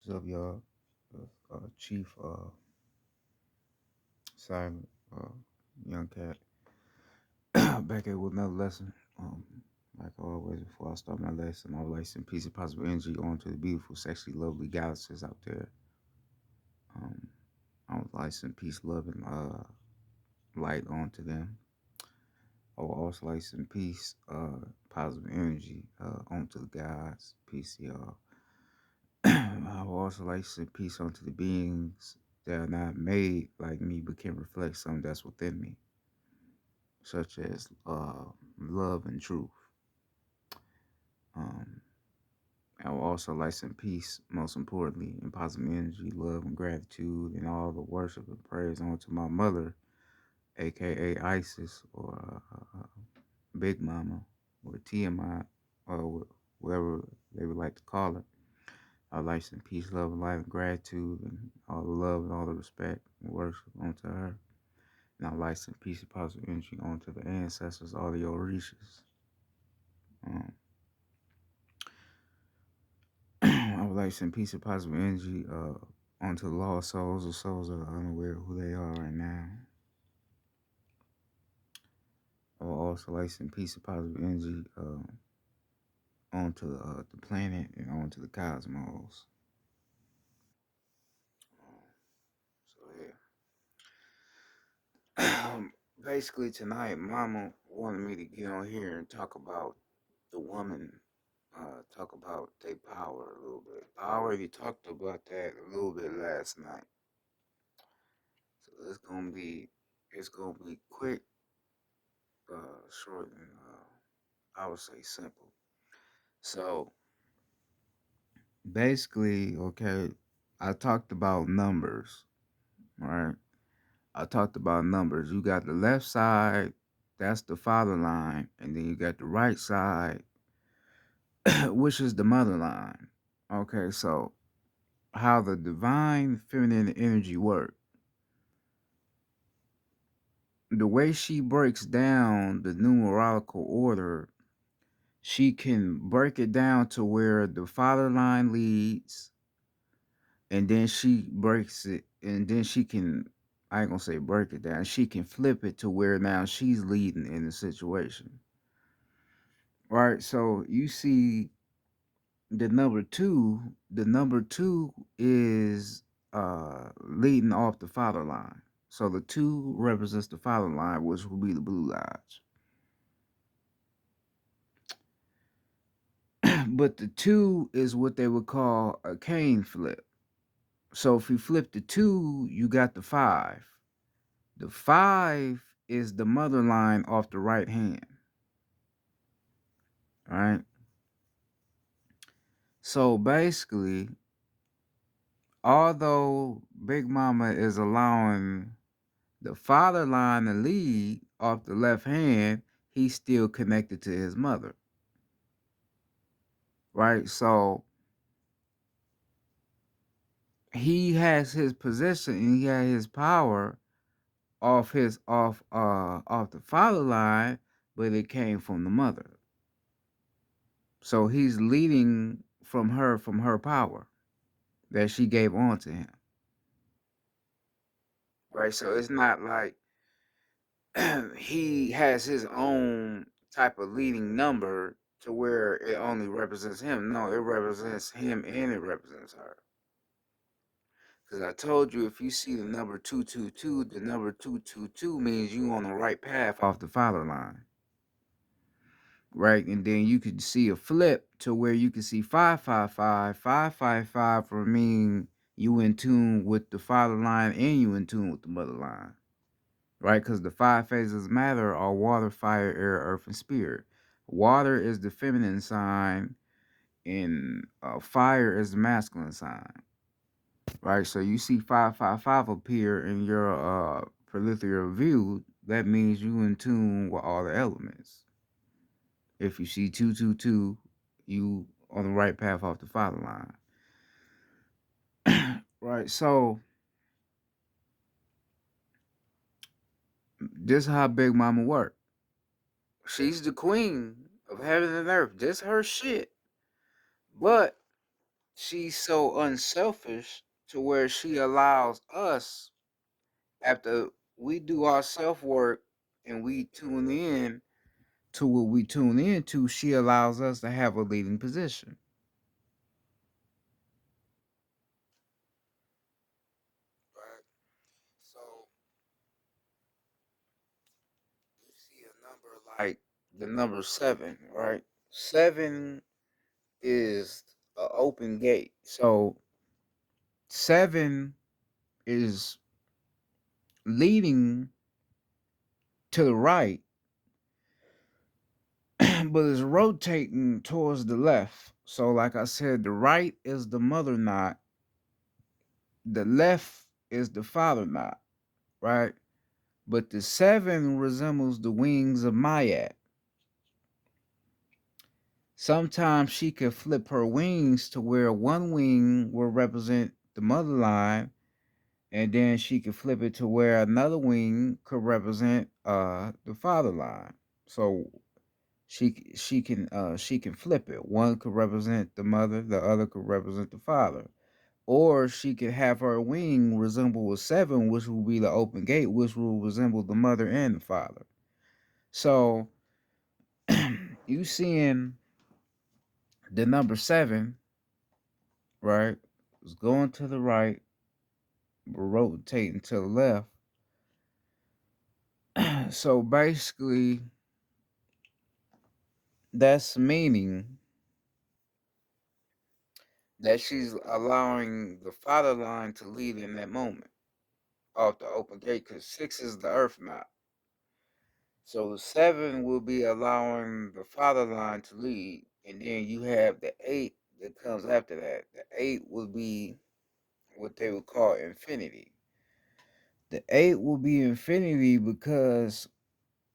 What's up, y'all? Chief Simon, Young Cat, back here with another lesson. Like always, before I start my lesson, I would like to send peace and positive energy on to the beautiful, sexy, lovely galaxies out there. Um, I would like to send peace, love, and light on to them. I would also like to send peace, positive energy onto the guys. Peace, y'all. I would also like to send peace onto the beings that are not made like me but can reflect something that's within me, such as love and truth. Um, I would also like some peace, most importantly, and positive energy, love, and gratitude, and all the worship and praise onto my mother, aka Isis, or Big Mama, or TMI, or whatever they would like to call her. I'd like some peace, love, and light, and gratitude, and all the love and all the respect and worship onto her. And I'd like some peace and positive energy onto the ancestors, all the Orishas. Um, I would like some peace and positive energy onto the lost souls or souls that are unaware of who they are right now. I would also like some peace and positive energy onto the planet and onto the cosmos. So yeah. Basically tonight, Mama wanted me to get on here and talk about the woman, talk about their power a little bit. I already talked about that a little bit last night. So it's gonna be quick, short, and I would say simple. So basically, okay, I talked about numbers, right? I talked about numbers. You got the left side, that's the father line, and then you got the right side, which is the mother line. Okay, so how the divine feminine energy works. The way she breaks down the numerological order, she can break it down to where the father line leads, and then she breaks it, and then she can, I ain't gonna say break it down, she can flip it to where now she's leading in the situation. Right? So you see the number two is leading off the father line. So the two represents the father line, which will be the blue lines. But the two is what they would call a cane flip. So if you flip the two, you got the five. The five is the mother line off the right hand. All right. So basically, although Big Mama is allowing the father line to lead off the left hand, he's still connected to his mother. Right. So he has his position and he has his power off the father line, but it came from the mother. So he's leading from her power that she gave on to him. Right? So it's not like he has his own type of leading number to where it only represents him. No, it represents him and it represents her. Because I told you, if you see the number 222, the number 222 means you on the right path off the father line. Right? And then you could see a flip to where you can see 555. 555 for mean you in tune with the father line and you in tune with the mother line. Right? Because the five phases of matter are water, fire, air, earth, and spirit. Water is the feminine sign, and fire is the masculine sign. Right? So you see 555 appear in your peripheral view, that means you in tune with all the elements. If you see 222, you on the right path off the father line. Right? So this is how Big Mama work. She's the queen of heaven and earth. This her shit. But she's so unselfish to where she allows us, after we do our self work and we tune in to what we tune into, she allows us to have a leading position. Right. So you see a number like the number seven, right? Seven is an open gate. So seven is leading to the right, but it's rotating towards the left. So, like I said, the right is the mother knot, the left is the father knot, right? But the seven resembles the wings of Mayat. Sometimes she could flip her wings to where one wing will represent the mother line, and then she could flip it to where another wing could represent the father line. So she can flip it. One could represent the mother, the other could represent the father. Or she could have her wing resemble a seven, which will be the open gate, which will resemble the mother and the father. So you seeing the number seven, right? It's going to the right, but rotating to the left. So basically, that's meaning that she's allowing the father line to lead in that moment off the open gate, because six is the earth map. So seven will be allowing the father line to lead, and then you have the eight that comes after that. The eight will be what they would call infinity. The eight will be infinity because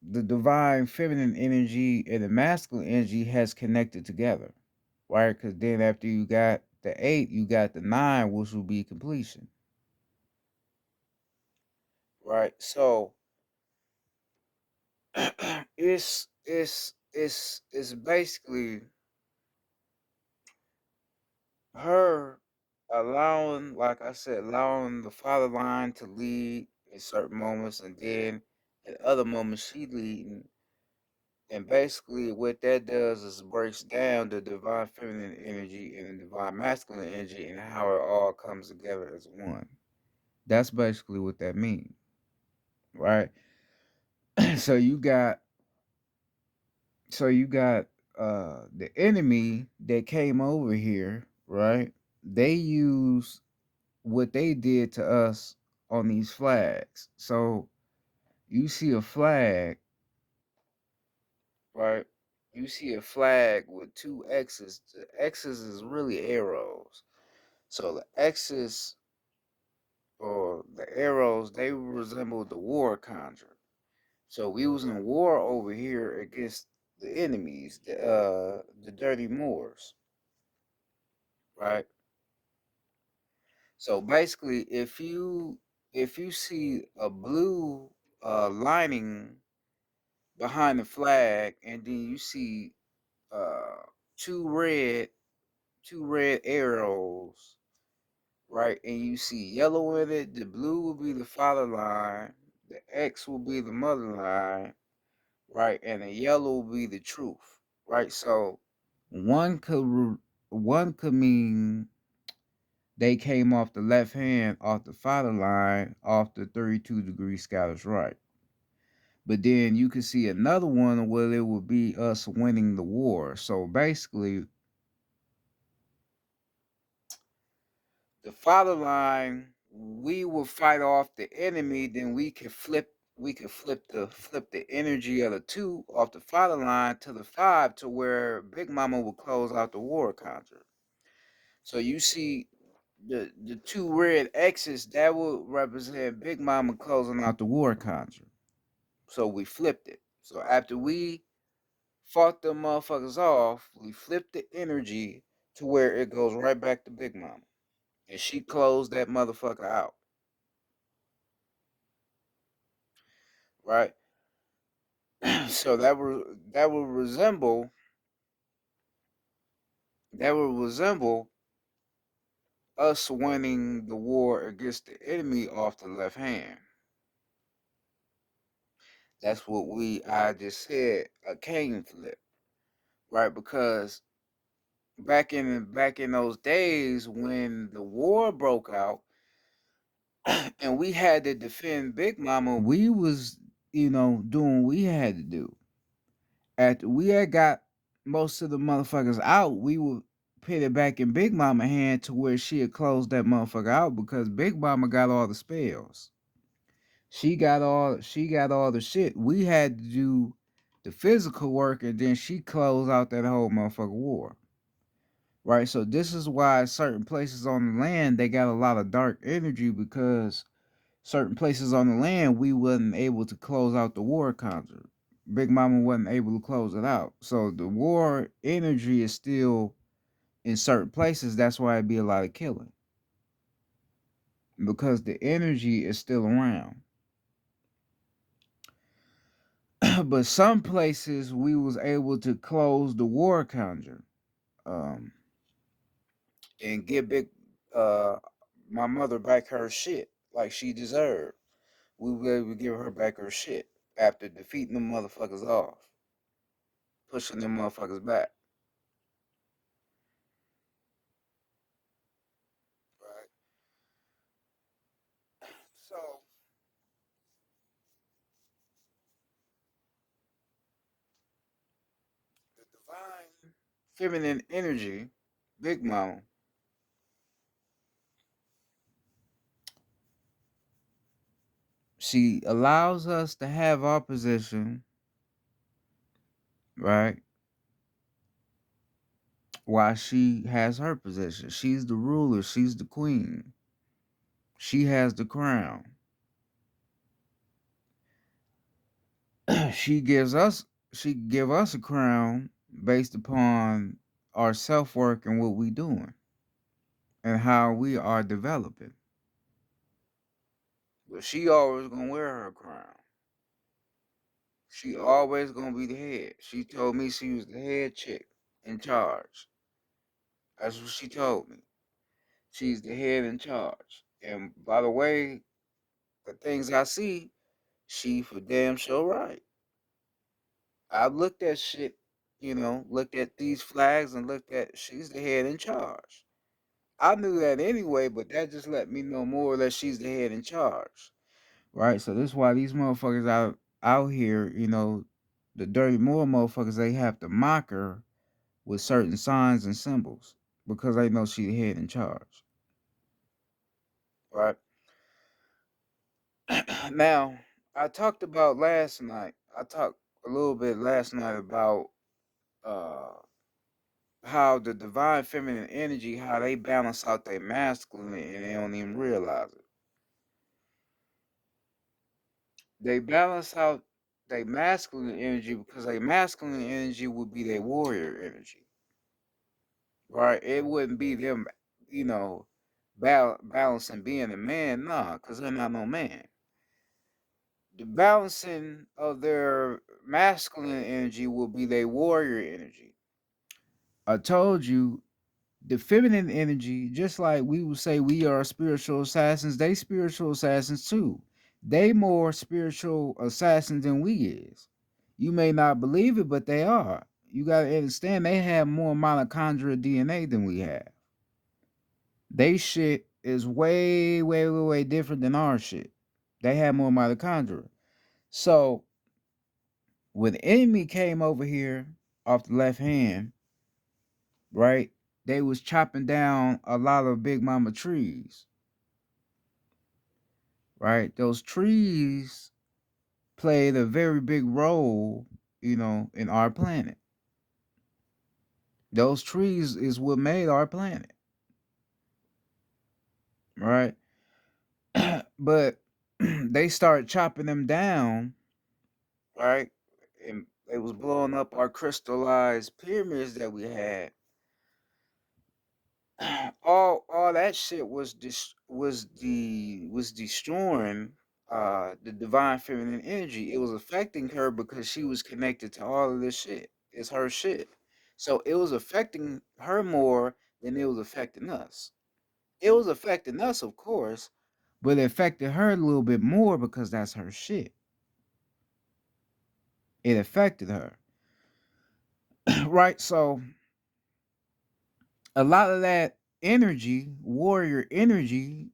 the divine feminine energy and the masculine energy has connected together, right? Because then after you got the eight, you got the nine, which will be completion, right? So it's basically her allowing, like I said, allowing the father line to lead in certain moments, and then in other moments she leading. And basically, what that does is breaks down the divine feminine energy and the divine masculine energy and how it all comes together as one. That's basically what that means, right? so you got you got the enemy that came over here, right? They use what they did to us on these flags. So you see a flag, right? You see a flag with two X's. The X's is really arrows. So the X's, or the arrows, they resemble the war conjure. So we was in war over here against the enemies, the dirty Moors, right? So basically, if you see a blue lining behind the flag, and then you see uh two red two red arrows, right? And you see yellow in it. The blue will be the father line, the X will be the mother line, right? And the yellow will be the truth, right? So one could one could mean they came off the left hand, off the father line, off the 32-degree scouter's right. But then you could see another one where it would be us winning the war. So basically, the father line, we will fight off the enemy, then we could flip the energy of the two off the father line to the five, to where Big Mama will close out the war conjure. So you see the two red X's, that will represent Big Mama closing out the war conjure. So we flipped it. So after we fought them motherfuckers off, we flipped the energy to where it goes right back to Big Mama. And she closed that motherfucker out. Right? So that will resemble us winning the war against the enemy off the left hand. That's what I just said, a cane flip, right? Because back in those days when the war broke out and we had to defend Big Mama, we was, doing what we had to do. After we had got most of the motherfuckers out, we would put it back in Big Mama hand to where she had closed that motherfucker out because Big Mama got all the spells. She got all the shit. We had to do the physical work and then she closed out that whole motherfucker war. Right? So this is why certain places on the land they got a lot of dark energy because certain places on the land we wasn't able to close out the war conjure. Big Mama wasn't able to close it out. So the war energy is still in certain places. That's why it'd be a lot of killing. Because the energy is still around. But some places we was able to close the war conjure. Um and give big uh my mother back her shit like she deserved. We were able to give her back her shit after defeating them motherfuckers off, pushing them motherfuckers back. Right. So the divine feminine energy, Big Mama, she allows us to have our position, right? While she has her position. She's the ruler, she's the queen. She has the crown. she gives us she give us a crown based upon our self-work and what we doing and how we are developing. But she always gonna wear her crown. She always gonna be the head. She told me she was the head chick in charge. That's what she told me. She's the head in charge. And by the way, the things I see, she for damn sure right. I've looked at shit, looked at these flags and looked at she's the head in charge. I knew that anyway, but that just let me know more that she's the head in charge. Right? So this is why these motherfuckers out here, the dirty more motherfuckers, they have to mock her with certain signs and symbols because they know she the head in charge. Right? Now, I talked about last night. I talked a little bit last night about uh how the divine feminine energy, how they balance out their masculine and they don't even realize it. They balance out their masculine energy because their masculine energy would be their warrior energy. Right? It wouldn't be them, you know, balancing being a man, nah, because they're not no man. The balancing of their masculine energy will be their warrior energy. I told you the feminine energy, just like we would say we are spiritual assassins, they spiritual assassins too. They more spiritual assassins than we is. You may not believe it, but they are. You gotta understand they have more mitochondrial DNA than we have. They shit is way, way, way, way different than our shit. They have more mitochondria. So when the enemy came over here off the left hand, right? They was chopping down a lot of big mama trees, right? Those trees played a very big role, in our planet. Those trees is what made our planet, right? But they started chopping them down, right? And they was blowing up our crystallized pyramids that we had. All that shit was destroying the divine feminine energy. It was affecting her because she was connected to all of this shit. It's her shit. So it was affecting her more than it was affecting us. It was affecting us, of course, but it affected her a little bit more because that's her shit. It affected her. Right? So a lot of that energy, warrior energy,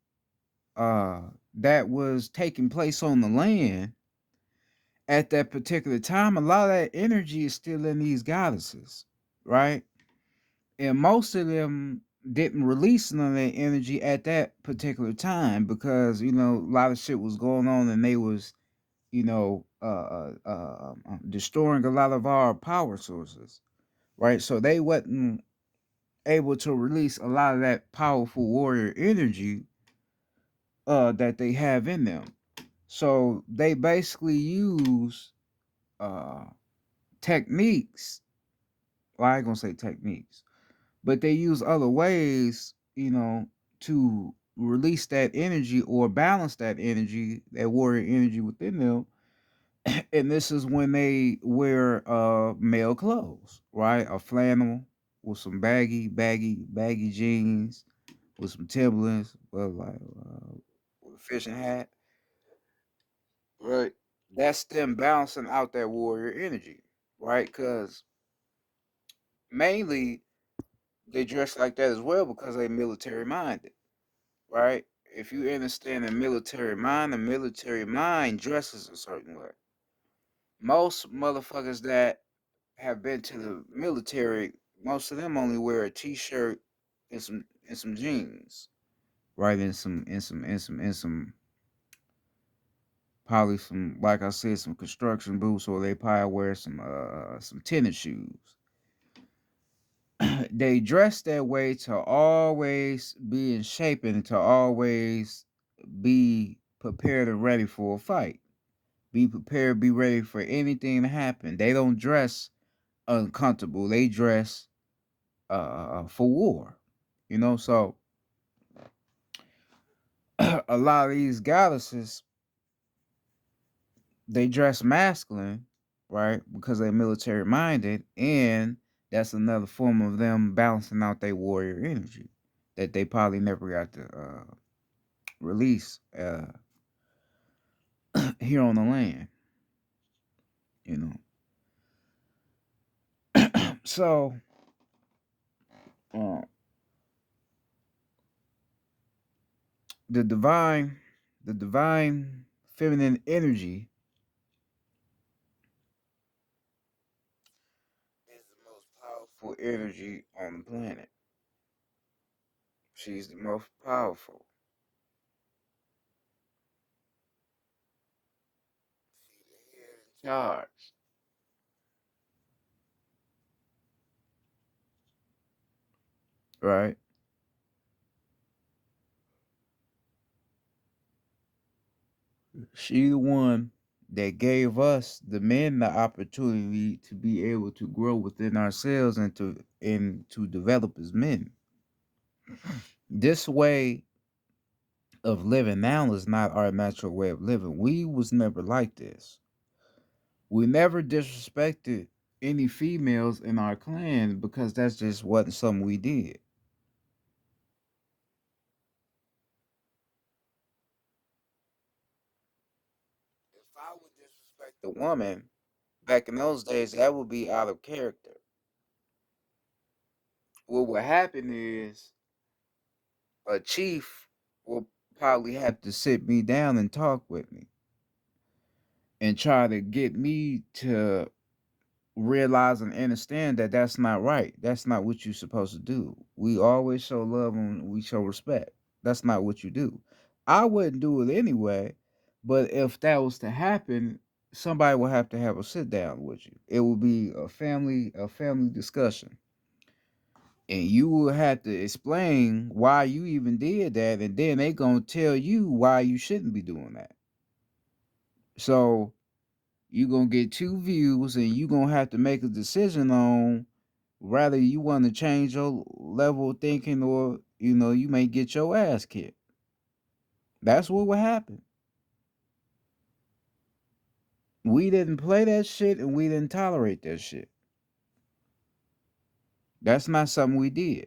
that was taking place on the land at that particular time, a lot of that energy is still in these goddesses, right? And most of them didn't release none of that energy at that particular time because a lot of shit was going on and they was destroying a lot of our power sources, right? So they wasn't able to release a lot of that powerful warrior energy that they have in them. So they basically use uh, techniques. Well, I ain't gonna say techniques, but they use other ways, to release that energy or balance that energy, that warrior energy within them. And this is when they wear male clothes, right? A flannel with some baggy jeans with some Timberlands, with a fishing hat, right? That's them balancing out that warrior energy, right? Because mainly they dress like that as well because they military minded, right? If you understand the military mind dresses a certain way. Most motherfuckers that have been to the military, most of them only wear a t-shirt and some jeans, right? And some probably some, like I said, some construction boots, or they probably wear some tennis shoes. They dress that way to always be in shape and to always be prepared and ready for a fight. Be prepared, be ready for anything to happen. They don't dress uncomfortable. They dress for war. So a lot of these goddesses, they dress masculine, right? Because they're military minded, and that's another form of them balancing out their warrior energy that they probably never got to release here on the land, you know. So uh, the divine, the divine feminine energy is the most powerful energy on the planet. She's the most powerful. She's the head in charge, right? She the one that gave us the men the opportunity to be able to grow within ourselves and to develop as men. This way of living now is not our natural way of living. We was never like this. We never disrespected any females in our clan because that's just wasn't something we did. If I would disrespect the woman back in those days, that would be out of character. What would happen is a chief will probably have to sit me down and talk with me and try to get me to realize and understand that that's not right. That's not what you're supposed to do. We always show love and we show respect. That's not what you do. I wouldn't do it anyway, but if that was to happen, somebody will have to have a sit down with you. It will be a family discussion. And you will have to explain why you even did that, and then they gonna tell you why you shouldn't be doing that. So you gonna get two views, and you gonna have to make a decision on whether you want to change your level of thinking, or you may get your ass kicked. That's what would happen. We didn't play that shit, and we didn't tolerate that shit. That's not something we did.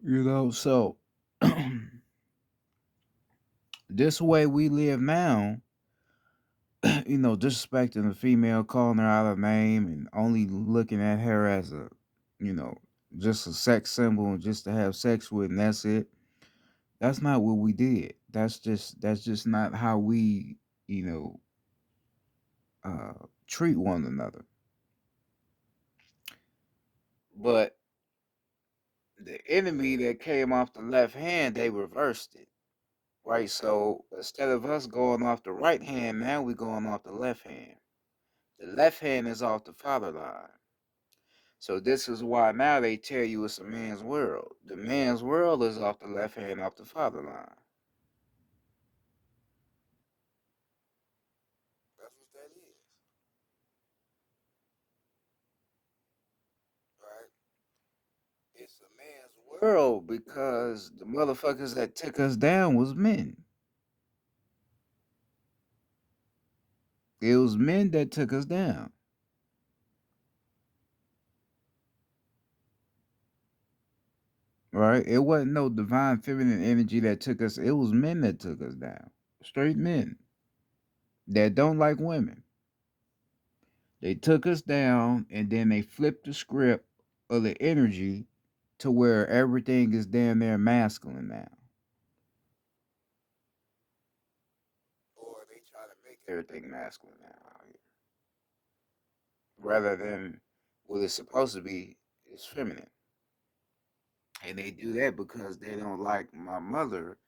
So this way we live now, disrespecting the female, calling her out of name, and only looking at her as a, you know, just a sex symbol and just to have sex with, and that's it. That's not what we did. That's just not how we, you know, treat one another. But the enemy that came off the left hand, they reversed it, right? So instead of us going off the right hand, now we going off the left hand. The left hand is off the father line. So this is why now they tell you it's a man's world. The man's world is off the left hand, off the father line. That's what that is, right? It's a man's world because the motherfuckers that took us down was men. It was men that took us down, right? It wasn't no divine feminine energy that took us. It was men that took us down. Straight men that don't like women. They took us down and then they flipped the script of the energy to where everything is damn near masculine now. Or they try to make everything masculine now out here, rather than what it's supposed to be is feminine. And they do that because they don't like my mother,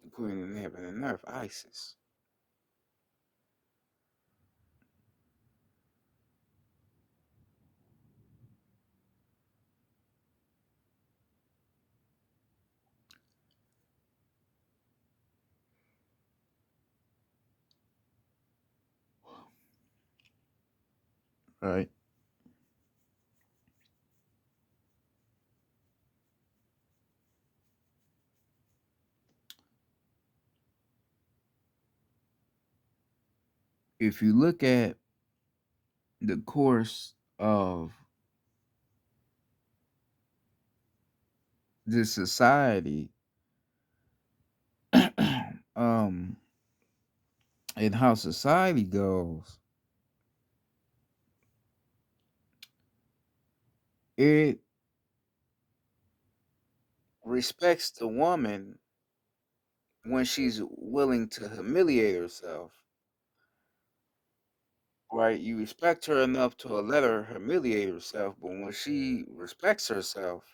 the queen of heaven and earth, Isis. Right? If you look at the course of this society, um, and how society goes, it respects the woman when she's willing to humiliate herself, right? You respect her enough to let her humiliate herself, but when she respects herself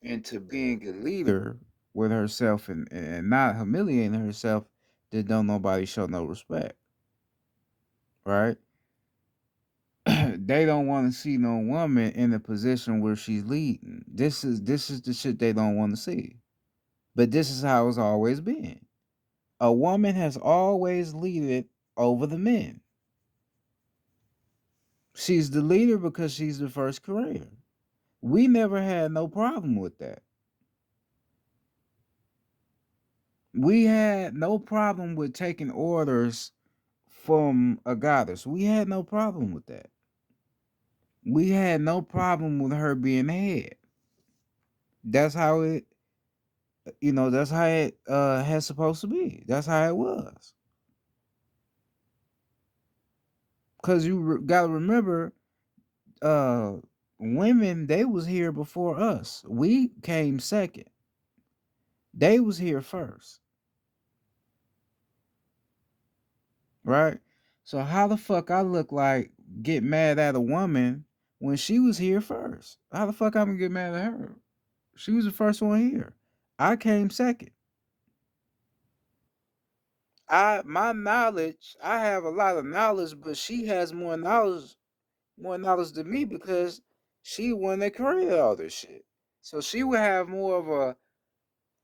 into being a leader with herself and not humiliating herself, then don't nobody show no respect, right? They don't want to see no woman in a position where she's leading. This is the shit they don't want to see. But this is how it's always been. A woman has always leaded over the men. She's the leader because she's the first creator. We never had no problem with that. We had no problem with taking orders from a goddess. We had no problem with that. We had no problem with her being head. That's how it, that's how it has supposed to be. That's how it was. Cause gotta remember, uh, women they was here before us. We came second. They was here first, right? So how the fuck I look like get mad at a woman when she was here first? How the fuck I'm gonna get mad at her? She was the first one here. I came second. My knowledge, I have a lot of knowledge, but she has more knowledge than me because she the one that created all this shit. So she would have more of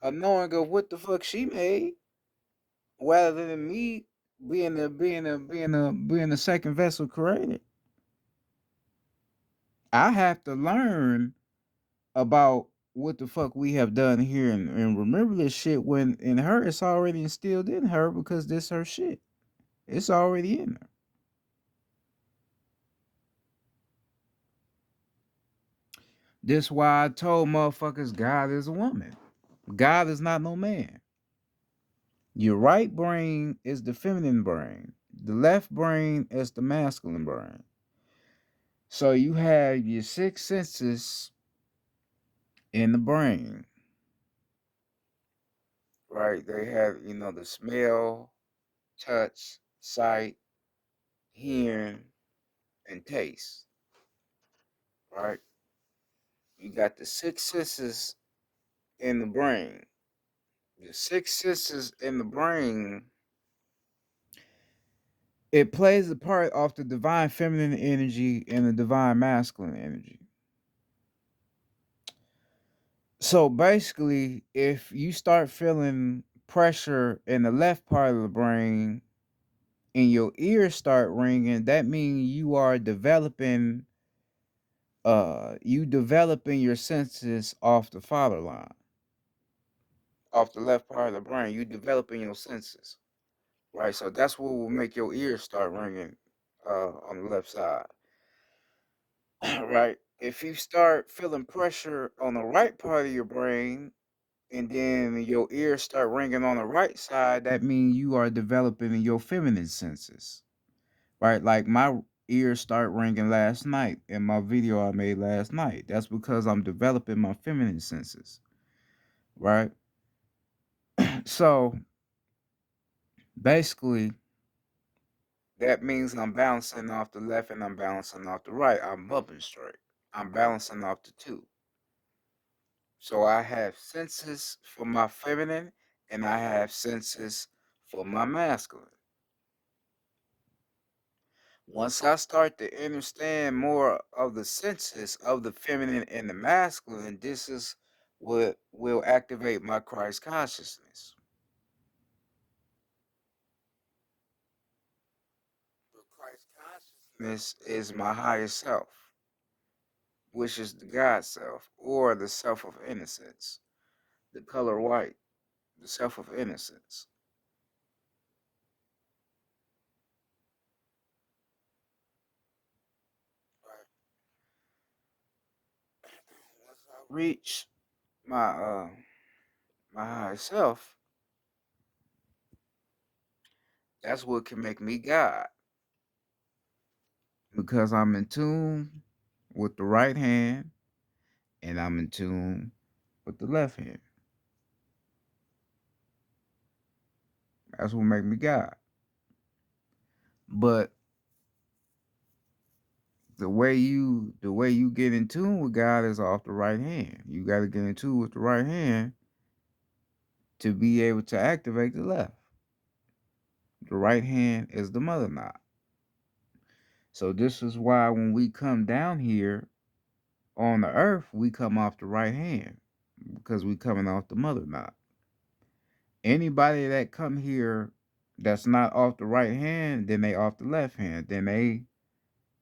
a knowing of what the fuck she made, rather than me being the second vessel created. I have to learn about what the fuck we have done here and remember this shit when in her it's already instilled in her because this her shit. It's already in her. This why I told motherfuckers God is a woman. God is not no man. Your right brain is the feminine brain. The left brain is the masculine brain. So you have your six senses in the brain, right? They have, the smell, touch, sight, hearing, and taste, right? You got the six senses in the brain. The six senses in the brain, it plays a part of the divine feminine energy and the divine masculine energy. So basically, if you start feeling pressure in the left part of the brain and your ears start ringing, that means you developing your senses off the father line, off the left part of the brain. You developing your senses, right? So that's what will make your ears start ringing on the left side. Right? If you start feeling pressure on the right part of your brain and then your ears start ringing on the right side, that means you are developing your feminine senses, right? Like my ears start ringing last night in my video I made last night. That's because I'm developing my feminine senses, right? So basically, that means I'm balancing off the left and I'm balancing off the right. I'm bumping straight. I'm balancing off the two. So I have senses for my feminine and I have senses for my masculine. Once I start to understand more of the senses of the feminine and the masculine, this is what will activate my Christ consciousness. The Christ consciousness is my higher self, which is the God self, or the self of innocence, the color white, the self of innocence. Right. Once I reach my higher self, that's what can make me God. Because I'm in tune with the right hand and I'm in tune with the left hand. That's what make me God. But the way you get in tune with God is off the right hand. You got to get in tune with the right hand to be able to activate the left. The right hand is the mother knot. So this is why when we come down here on the earth, we come off the right hand because we coming off the mother knot. Anybody that come here that's not off the right hand, then they off the left hand. Then they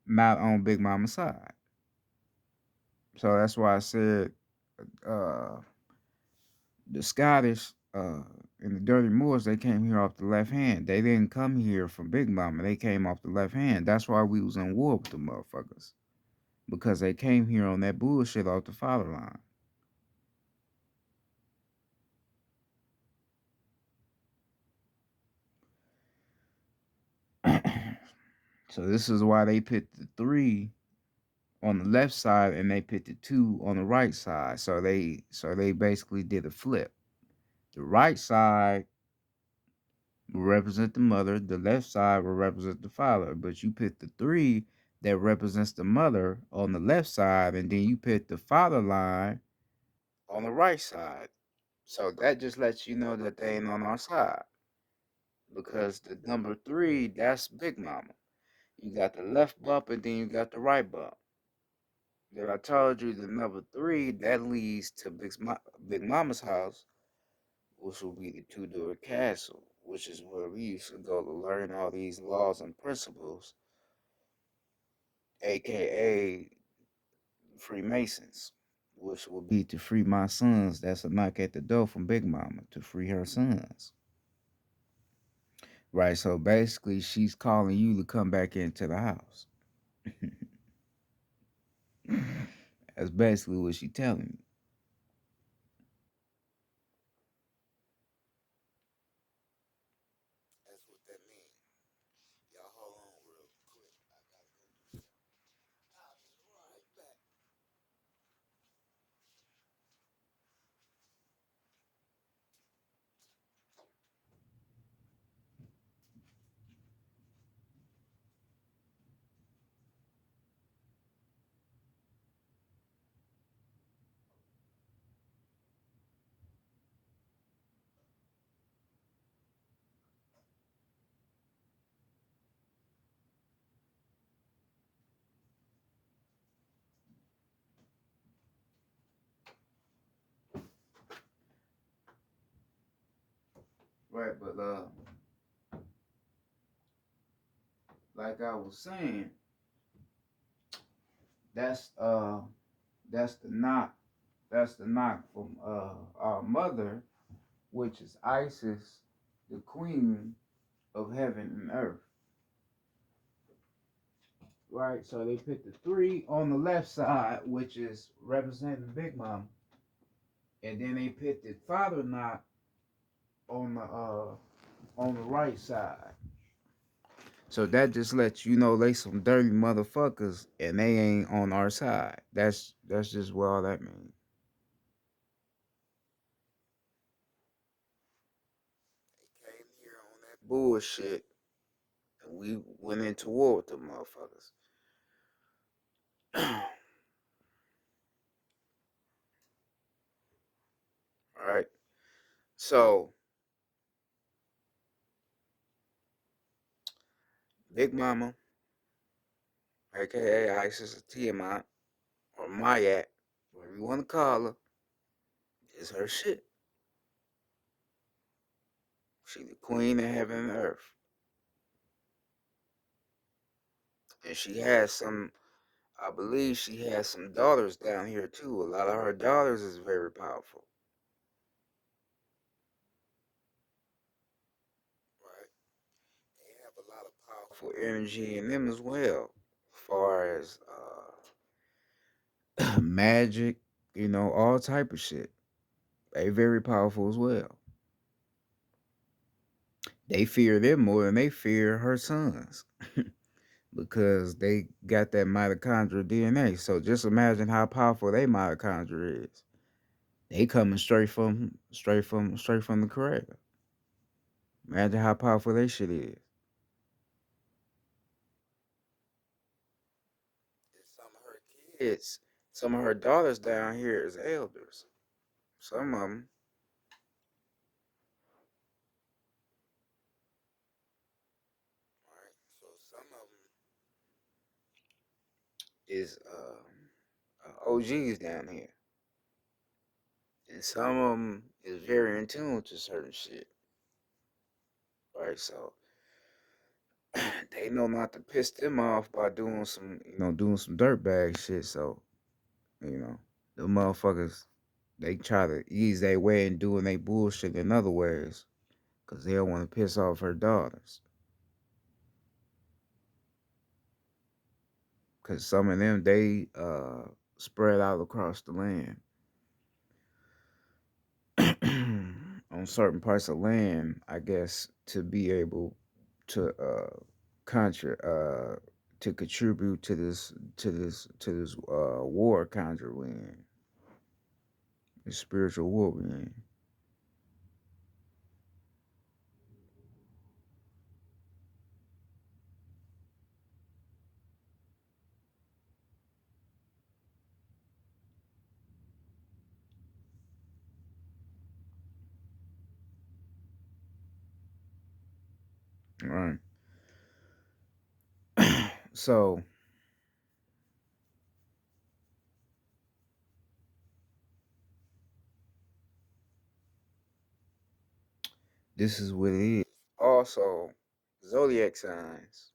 not on Big Mama's side. So that's why I said uh, the Scottish and the Dirty Moors, they came here off the left hand. They didn't come here from Big Mama. They came off the left hand. That's why we was in war with the motherfuckers. Because they came here on that bullshit off the father line. So this is why they put the 3 on the left side and they put the 2 on the right side. So they basically did a flip. The right side will represent the mother, the left side will represent the father. But you put the 3 that represents the mother on the left side, and then you put the father line on the right side. So that just lets you know that they ain't on our side. Because the number 3, that's Big Mama. You got the left bump and then you got the right bump. Then I told you the number 3, that leads to Big Mama's house, which will be the two-door castle, which is where we used to go to learn all these laws and principles, aka Freemasons, which will be to free my sons. That's a knock at the door from Big Mama to free her sons. Right, so basically she's calling you to come back into the house. That's basically what she telling me. That's what that means. Y'all hold on real quick. I gotta go do something. I'll be right back. Right, but like I was saying, that's uh that's the knock. That's the knock from our mother, which is Isis, the queen of heaven and earth. Right, so they put the three on the left side, which is representing Big Mom, and then they put the father knock on the right side. So that just lets you know they some dirty motherfuckers and they ain't on our side. That's just what all that means. They came here on that bullshit and we went into war with the motherfuckers. Alright. So Big Mama, aka Isis or Tiamat, or Mayat, whatever you wanna call her, is her shit. She the queen of heaven and earth. And she has some I believe she has some daughters down here too. A lot of her daughters is very powerful. Right. They have a lot of powerful energy in them as well. As far as magic, all type of shit. They very powerful as well. They fear them more than they fear her sons. Because they got that mitochondrial DNA. So just imagine how powerful they mitochondria is. They coming straight from the creator. Imagine how powerful they shit is. And some of her kids, some of her daughters down here is elders. Some of them, right? So some of them is OGs down here, and some of them is very in tune to certain shit, right? So they know not to piss them off by doing some dirtbag shit. So the motherfuckers they try to ease their way in doing their bullshit in other ways, cause they don't want to piss off her daughters. Cause some of them they spread out across the land on certain parts of land, I guess, to be able to contra to contribute to this war conjure we in, this spiritual war we in. Right. So this is what it is. Also, zodiac signs.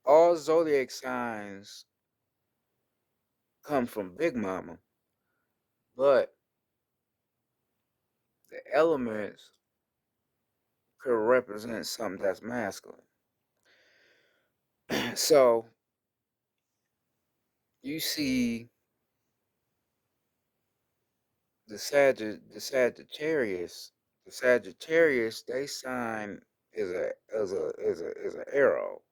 All zodiac signs come from Big Mama, but the elements could represent something that's masculine. So you see the Sagittarius, they sign is a arrow.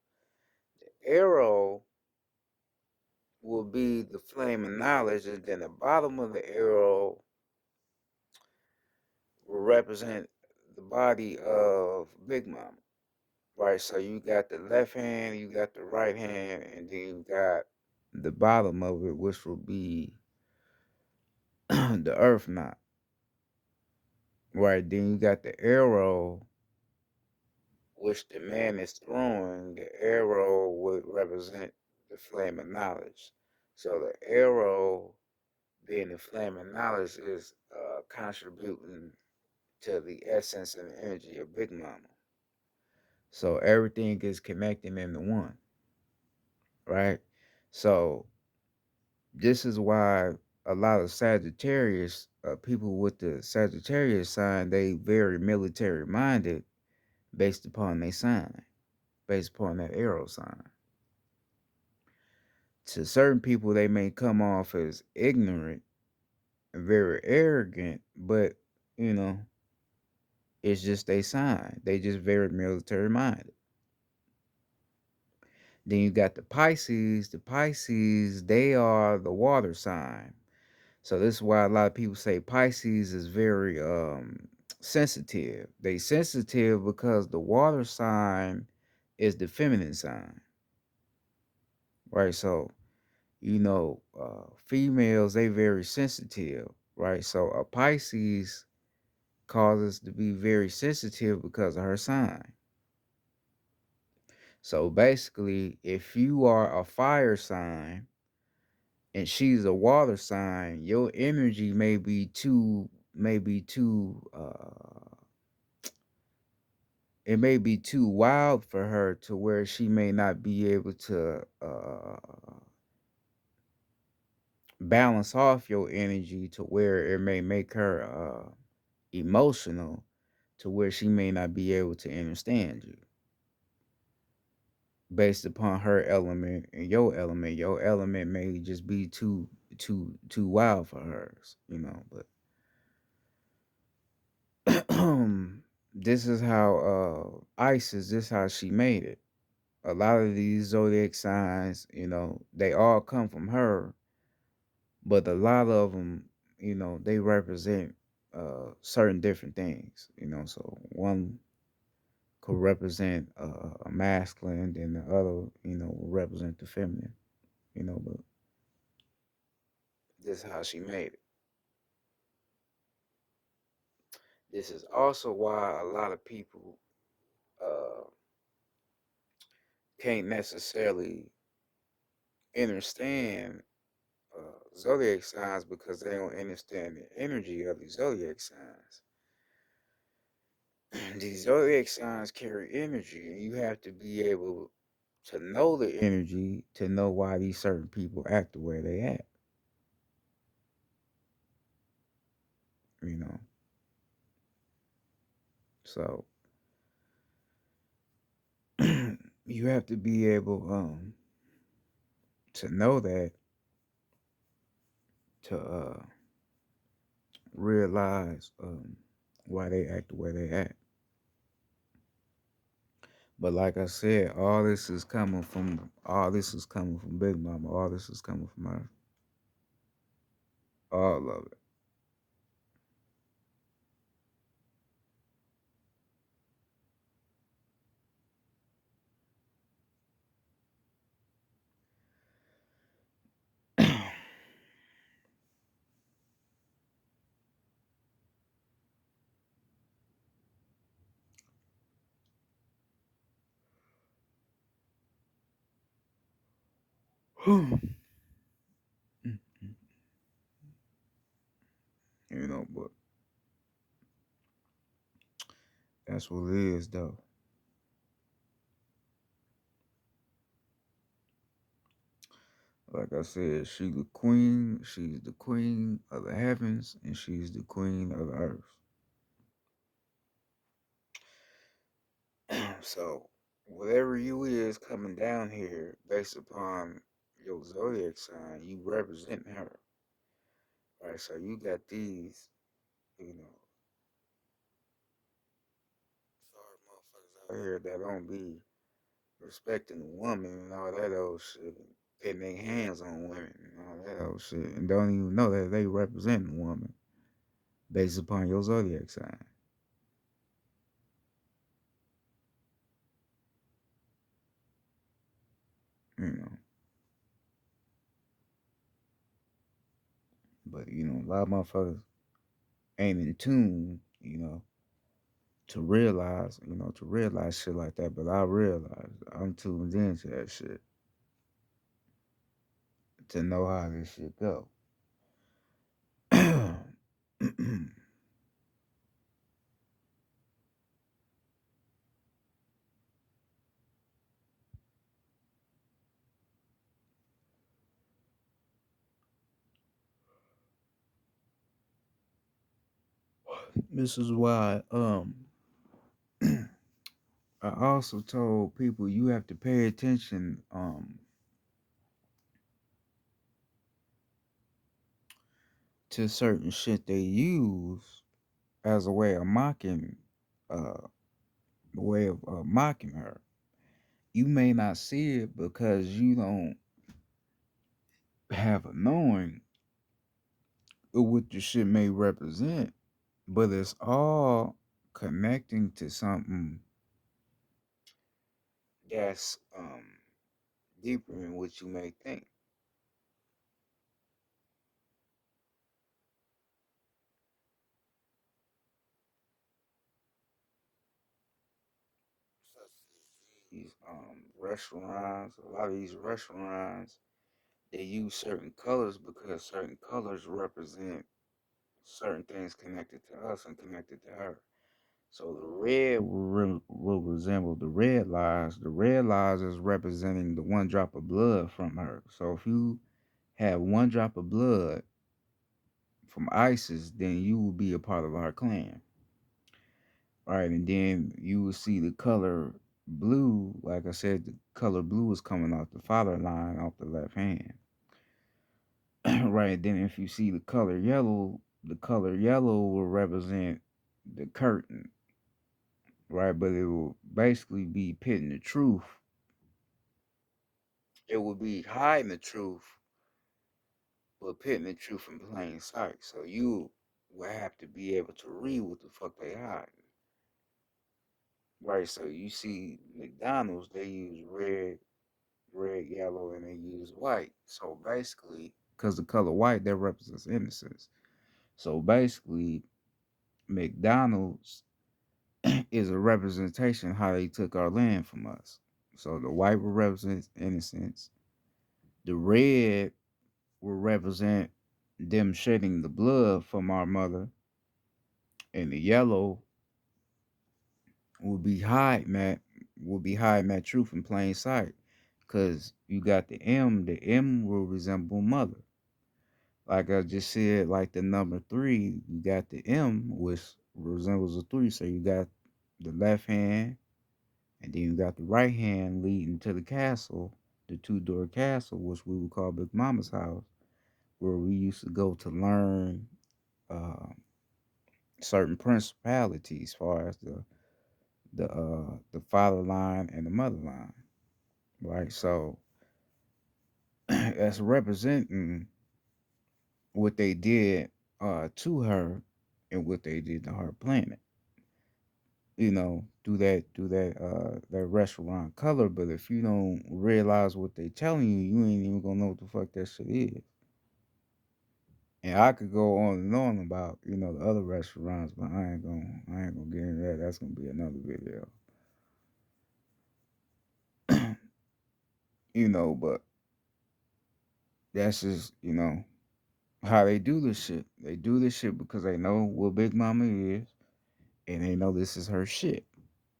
The arrow will be the flame of knowledge, and then the bottom of the arrow will represent the body of Big Mama. Right, so you got the left hand, you got the right hand, and then you got the bottom of it, which will be the earth knot. Right, then you got the arrow, which the man is throwing. The arrow would represent the flame of knowledge. So the arrow, being the flame of knowledge, is contributing to the essence and energy of Big Mama. So everything is connecting into one, right? So this is why a lot of Sagittarius, people with the Sagittarius sign, they very military minded based upon their sign, based upon that arrow sign. To certain people, they may come off as ignorant and very arrogant, but you know, it's just they sign. They just very military minded. Then you got the Pisces. The Pisces, they are the water sign. So this is why a lot of people say Pisces is very sensitive. They sensitive because the water sign is the feminine sign, right? So females, they very sensitive, right? So a Pisces causes to be very sensitive because of her sign. So basically, if you are a fire sign and she's a water sign, your energy it may be too wild for her to where she may not be able to balance off your energy to where it may make her emotional to where she may not be able to understand you based upon her element and your element. Your element may just be too wild for hers, but this is how Isis, this is how she made it. A lot of these zodiac signs, they all come from her, but a lot of them, they represent certain different things, So one could represent a masculine, and the other, will represent the feminine, But this is how she made it. This is also why a lot of people uh, can't necessarily understand zodiac signs because they don't understand the energy of the zodiac signs. These zodiac signs carry energy, and you have to be able to know the energy to know why these certain people act the way they act. You know, so you have to be able to know that to realize why they act the way they act. But like I said, all this is coming from Big Mama. All this is coming from her. All of it. But that's what it is, though. Like I said, she's the queen. She's the queen of the heavens, and she's the queen of the earth. So, whatever you is coming down here, based upon your zodiac sign, you represent her. Right? So you got these, you know, sorry motherfuckers out here that don't be respecting the woman and all that old shit. Getting their hands on women and all that old shit. And don't even know that they represent the woman based upon your zodiac sign. You know. But a lot of motherfuckers ain't in tune, to realize shit like that. But I realize I'm tuned into that shit to know how this shit go. This is why I also told people you have to pay attention to certain shit they use as a way of mocking mocking her. You may not see it because you don't have a knowing of what the shit may represent, but it's all connecting to something that's deeper than what you may think. Such as these restaurants, a lot of these restaurants, they use certain colors because certain colors represent certain things connected to us and connected to her. So the red will resemble the red lies. The red lies is representing the one drop of blood from her. So if you have one drop of blood from ISIS, then you will be a part of our clan. Right, and then you will see the color blue. Like I said, the color blue is coming off the father line off the left hand. Right, then if you see the color yellow will represent the curtain. Right, but it will basically be pitting the truth. It will be hiding the truth, but pitting the truth in plain sight. So you will have to be able to read what the fuck they hiding. Right, so you see McDonald's, they use red, yellow, and they use white. So basically, because the color white, that represents innocence. So basically, McDonald's is a representation of how they took our land from us. So the white will represent innocence. The red will represent them shedding the blood from our mother. And the yellow will be hiding that truth in plain sight. Cause you got the M will resemble mother. Like I just said, like the number 3, you got the M, which resembles a 3. So you got the left hand, and then you got the right hand leading to the castle, the two-door castle, which we would call Big Mama's house, where we used to go to learn uh, certain principalities, as far as the father line and the mother line, right? So that's representing what they did to her and what they did to her planet. That restaurant color. But if you don't realize what they telling you, you ain't even gonna know what the fuck that shit is. And I could go on and on about the other restaurants, but I ain't gonna get into that. That's gonna be another video. But that's just how they do this shit. They do this shit because they know what Big Mama is, and they know this is her shit,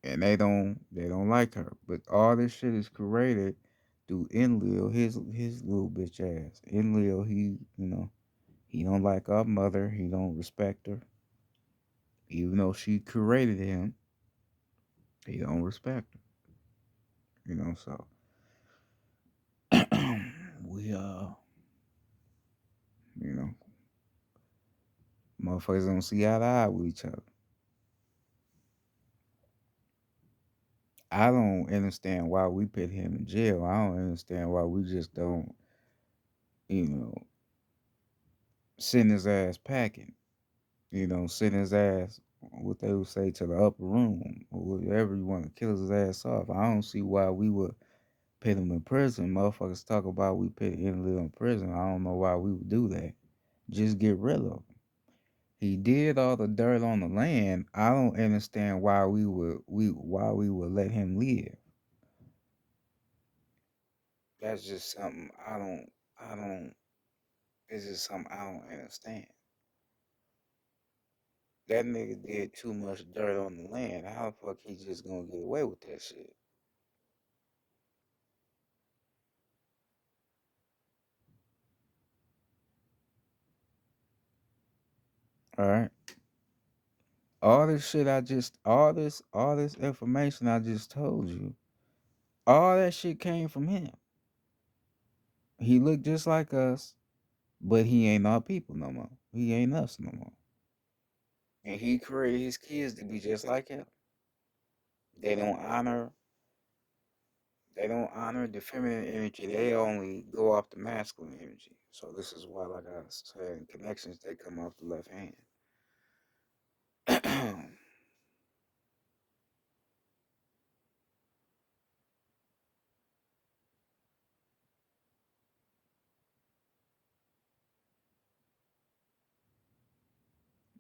and they don't like her. But all this shit is created through Enlil, his little bitch ass. Enlil, he don't like our mother. He don't respect her, even though she created him. He don't respect her. So we you know, motherfuckers don't see eye to eye with each other. I don't understand why we put him in jail. I don't understand why we just don't, you know, send his ass packing. Send his ass, what they would say, to the upper room or whatever you want to kill his ass off. I don't see why we would put him in prison. Motherfuckers talk about we put him in prison. I don't know why we would do that. Just get rid of him. He did all the dirt on the land. I don't understand why we would let him live. That's just something I don't it's just something I don't understand. That nigga did too much dirt on the land. How the fuck he just gonna get away with that shit? All right. All this information I just told you, all that shit came from him. He looked just like us, but he ain't our people no more. He ain't us no more. And he created his kids to be just like him. They don't honor they don't honor the feminine energy. They only go off the masculine energy. So this is why, like I said, in connections they come off the left hand.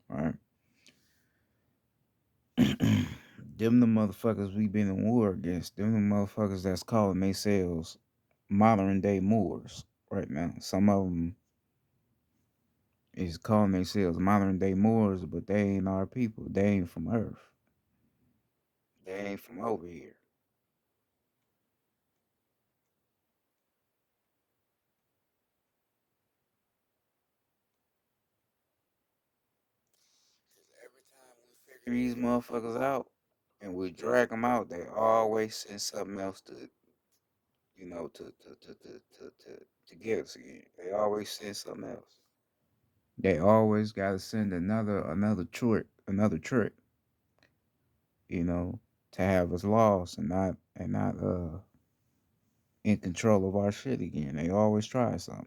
Right? Them the motherfuckers we been in war against. Them the motherfuckers that's calling themselves modern day Moors right now. Some of them is calling themselves modern day Moors, but they ain't our people. They ain't from Earth. They ain't from over here. Every time we figure these motherfuckers out and we drag them out, they always send something else to, to get us again. They always send something else. They always gotta send another trick, you know, to have us lost and not in control of our shit again. They always try something.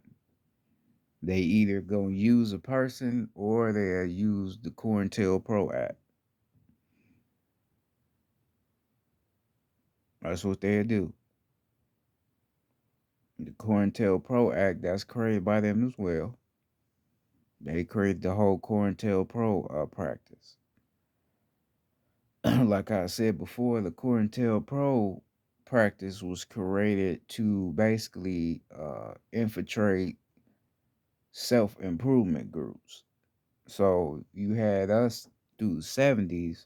They either gonna use a person or they'll use the COINTELPRO Act. That's what they'll do. The COINTELPRO Act, that's created by them as well. They created the whole COINTELPRO practice. Like I said before, the COINTELPRO practice was created to basically infiltrate self improvement groups. So you had us through the 70s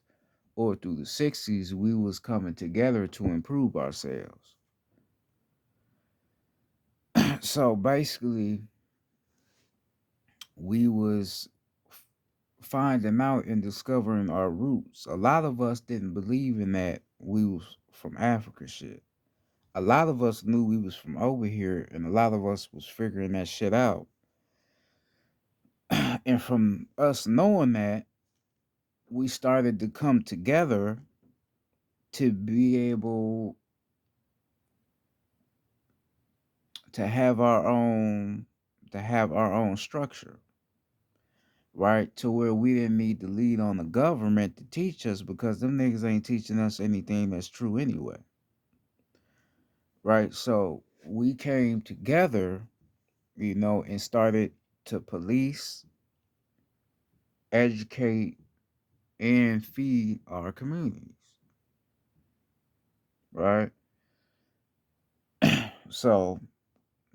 or through the 60s, we was coming together to improve ourselves. So basically, we was finding out and discovering our roots. A lot of us didn't believe in that we was from Africa shit. A lot of us knew we was from over here, and a lot of us was figuring that shit out. And from us knowing that, we started to come together to be able to have our own structure, right? To where we didn't need to lead on the government to teach us because them niggas ain't teaching us anything that's true anyway. Right? So we came together, and started to police, educate, and feed our communities. Right? So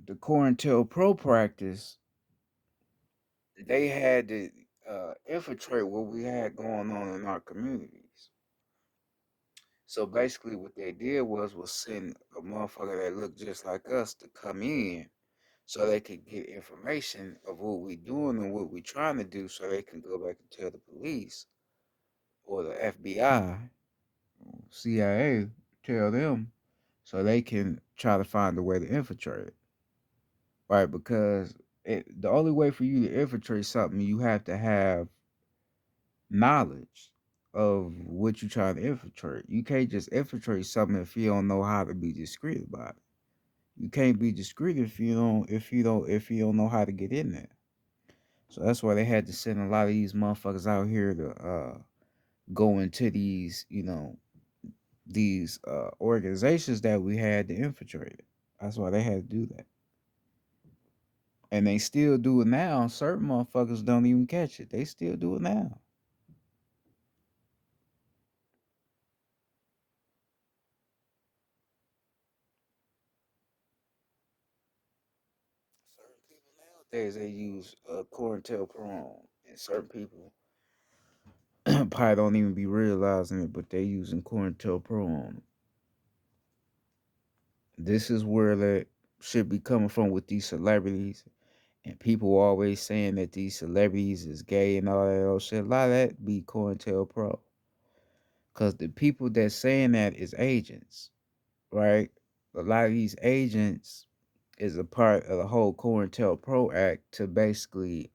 the COINTELPRO practice, they had to infiltrate what we had going on in our communities. So basically, what they did was send a motherfucker that looked just like us to come in, so they could get information of what we doing and what we trying to do, so they can go back and tell the police or the FBI, CIA, tell them, so they can try to find a way to infiltrate it. right? Because the only way for you to infiltrate something, you have to have knowledge of what you're trying to infiltrate. You can't just infiltrate something if you don't know how to be discreet about it. You can't be discreet if you don't know how to get in there. So that's why they had to send a lot of these motherfuckers out here to go into these organizations that we had to infiltrate. That's why they had to do that. And they still do it now. Certain motherfuckers don't even catch it. They still do it now. Certain people nowadays they use COINTELPRO, and certain people probably don't even be realizing it, but they using COINTELPRO on it. This is where that should be coming from with these celebrities. And people always saying that these celebrities is gay and all that old shit. A lot of that be COINTELPRO. Because the people that's saying that is agents, right? A lot of these agents is a part of the whole COINTELPRO Act to basically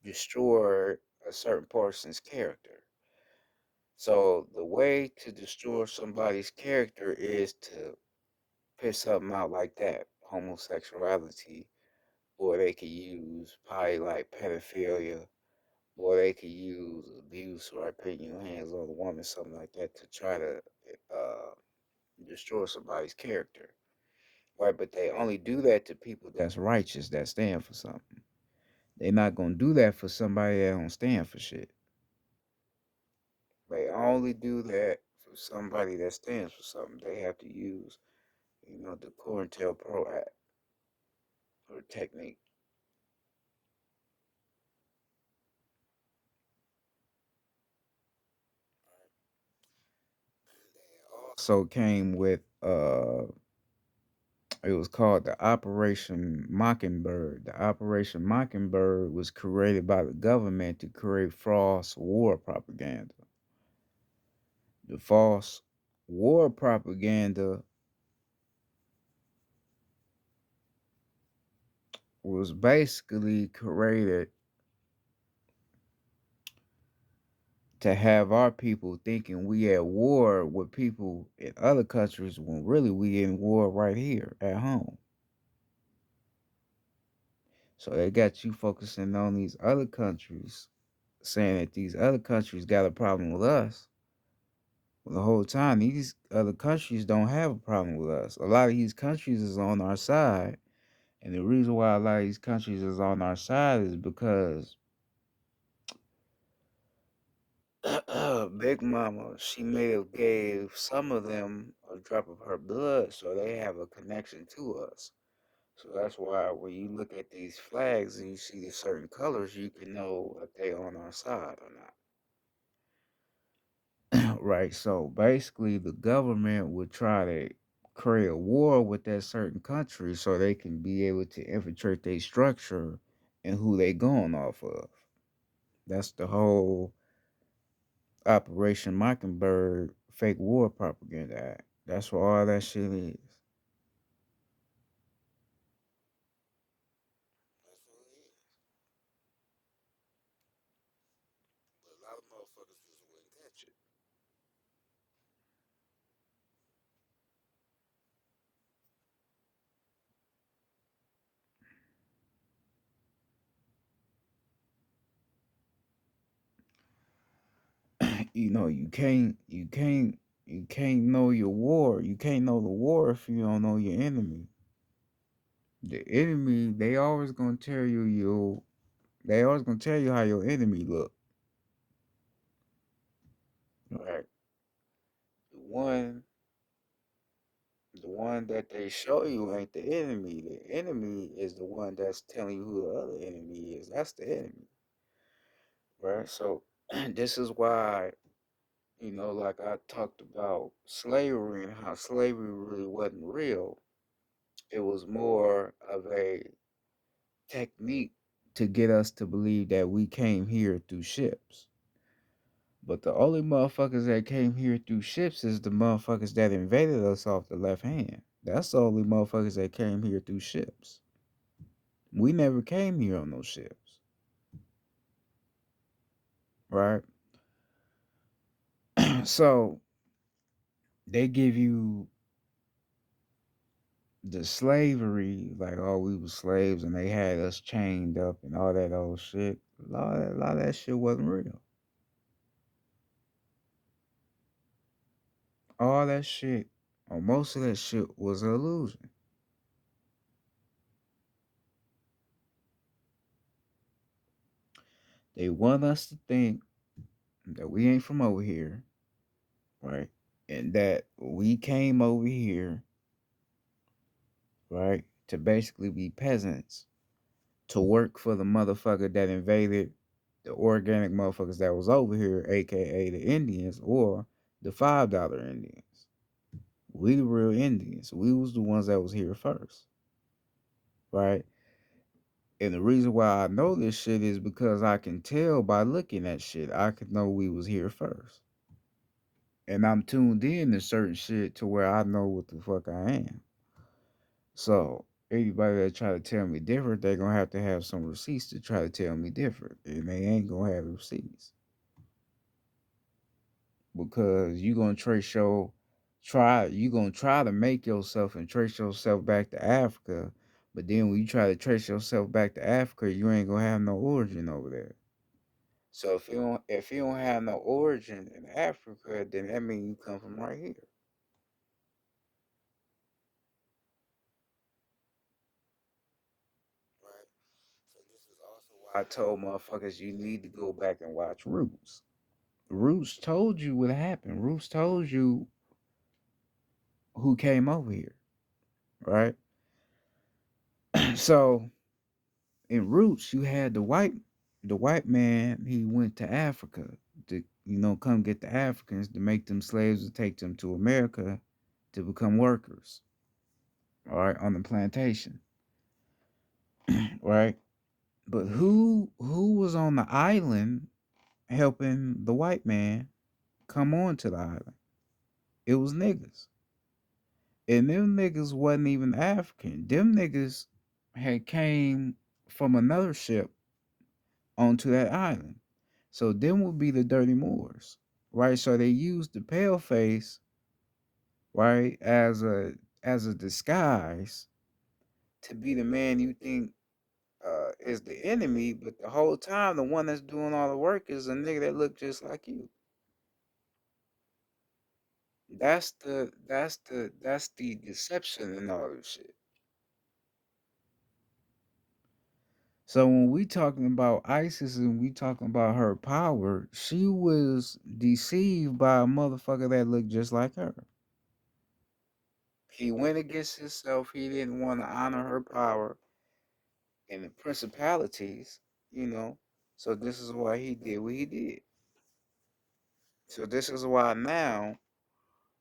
destroy a certain person's character. So the way to destroy somebody's character is to piss something out like that, homosexuality, or they could use probably like pedophilia, or they could use abuse or putting your hands on a woman, something like that, to try to uh, destroy somebody's character. Right, but they only do that to people that's righteous, that stand for something. They're not gonna do that for somebody that don't stand for shit. They only do that for somebody that stands for something. They have to use, the COINTELPRO Act or technique. Also came with it was called the Operation Mockingbird. The Operation Mockingbird was created by the government to create false war propaganda. The false war propaganda was basically created to have our people thinking we at war with people in other countries when really we in war right here at home. So they got you focusing on these other countries, saying that these other countries got a problem with us. Well, the whole time these other countries don't have a problem with us. A lot of these countries is on our side, and the reason why a lot of these countries is on our side is because Big Mama, she may have gave some of them a drop of her blood, so they have a connection to us. So that's why when you look at these flags and you see the certain colors, you can know if they on our side or not. Right. So basically, the government would try to create a war with that certain country so they can be able to infiltrate their structure and who they going off of. That's the whole Operation Mockingbird fake war propaganda act. That's what all that shit is. That's what it is. But a lot of motherfuckers just wouldn't catch it. You can't know your war. You can't know the war if you don't know your enemy. The enemy, they always gonna tell you how your enemy look. Right. The one the one that they show you ain't the enemy. The enemy is the one that's telling you who the other enemy is. That's the enemy. Right? So this is why, like I talked about slavery and how slavery really wasn't real. It was more of a technique to get us to believe that we came here through ships. But the only motherfuckers that came here through ships is the motherfuckers that invaded us off the left hand. That's the only motherfuckers that came here through ships. We never came here on those ships, right? So they give you the slavery, like, oh, we were slaves and they had us chained up and all that old shit. A lot of that shit wasn't real. All that shit, or most of that shit, was an illusion. They want us to think that we ain't from over here, right? And that we came over here, right, to basically be peasants, to work for the motherfucker that invaded the organic motherfuckers that was over here, aka the Indians or the $5 Indians. We the real Indians. We was the ones that was here first, right? And the reason why I know this shit is because I can tell by looking at shit. I could know we was here first. And I'm tuned in to certain shit to where I know what the fuck I am. So anybody that try to tell me different, they gonna have to have some receipts to try to tell me different. And they ain't gonna have receipts. Because you gonna try to make yourself and trace yourself back to Africa, but then when you try to trace yourself back to Africa, you ain't gonna have no origin over there. So if you don't have no origin in Africa, then that means you come from right here. Right. So this is also why I told motherfuckers you need to go back and watch Roots. Roots told you what happened. Roots told you who came over here, right? So in Roots, you had the white man. He went to Africa to come get the Africans to make them slaves to take them to America to become workers, all right, on the plantation, right? But who was on the island helping the white man come on to the island? It was niggas. And them niggas wasn't even African. Them niggas had came from another ship onto that island. So them would be the dirty Moors, right? So they used the pale face, right, as a disguise to be the man you think is the enemy, but the whole time the one that's doing all the work is a nigga that look just like you. That's the deception and all this shit. So when we talking about ISIS and we talking about her power, she was deceived by a motherfucker that looked just like her. He went against himself. He didn't want to honor her power and the principalities, you know. So this is why he did what he did. So this is why now